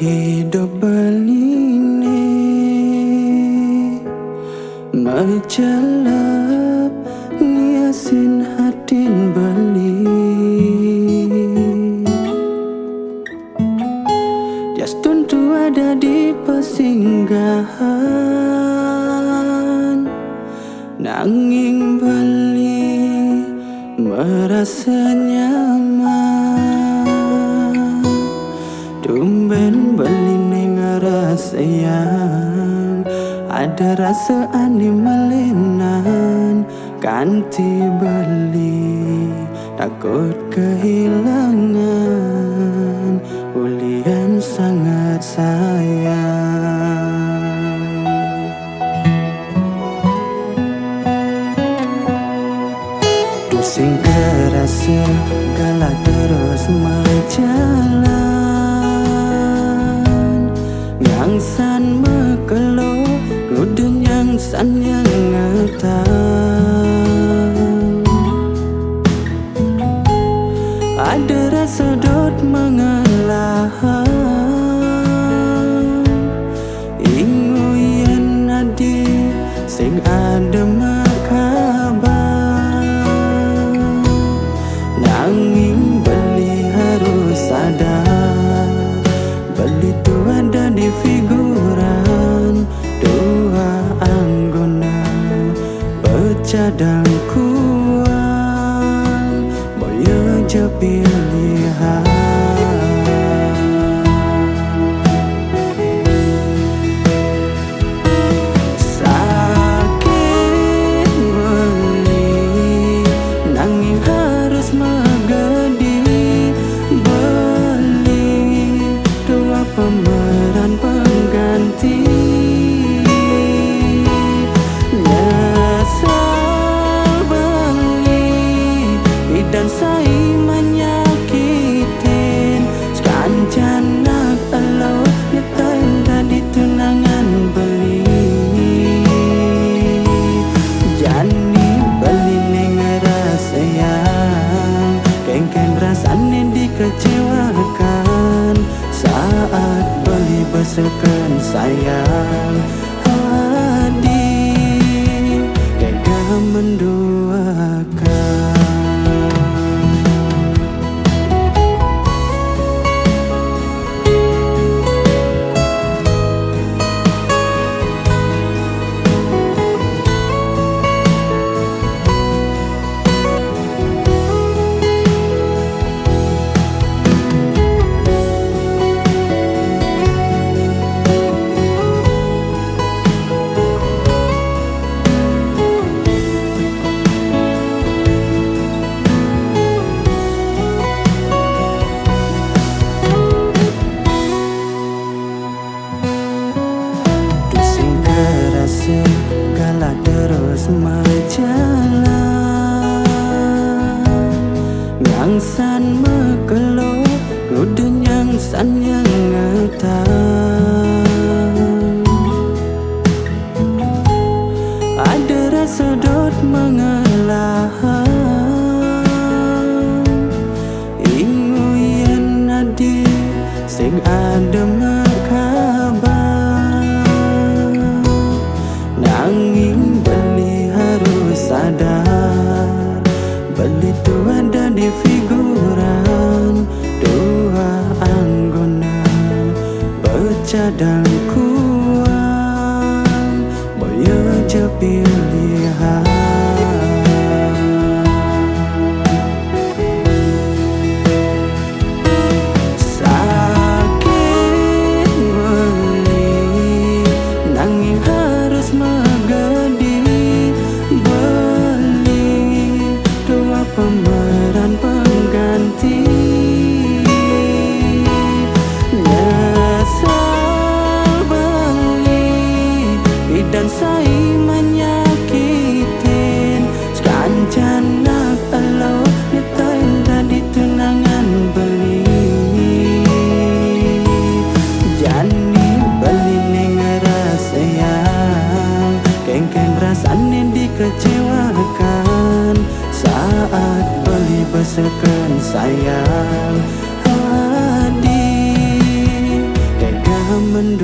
hidup beline mencelap niasin hatin beli jas tentu ada di persinggahan nanging beli merasa nyaman tumben beli ngerasa yang ada rasa aneh melenan ganti beli takut kehilangan ulian sangat sayang. Pusing kerasa galak terus berjalan yang san mekelo ngudun yang san yang ngetang ada rasa dot mengalah ingu yen adi sing ada makabar nanging beli harus sadar beli tu ada di figuran dua anggona bercadang kuang boyo je pilihan sakit beli nanging harus megedi beli dua pemeran pengganti dan saya menyakitin sekancan nak elo nyetain tadi tunangan beli jani beli ngerasa yang kengken rasanya dikecewakan saat beli besekan sayang hadi tega menduakan. Galak terus berjalan yang san mekelo ngudun yang san yang ngetang ada rasa dot mengalah ingu yen adi sing ada makabar nanging beli harus sadar beli tu ada di figuran dua anggona bercadang kuang boyo je pilihan sakit beli nanging harus pemeran pengganti nyesal beli dan saya menyakitin sekancan nak elo nyetain tadi tunangan beli jani beli ngerasa yang kengken rasanya dikecewakan saat beli besekan sayang hadi mendung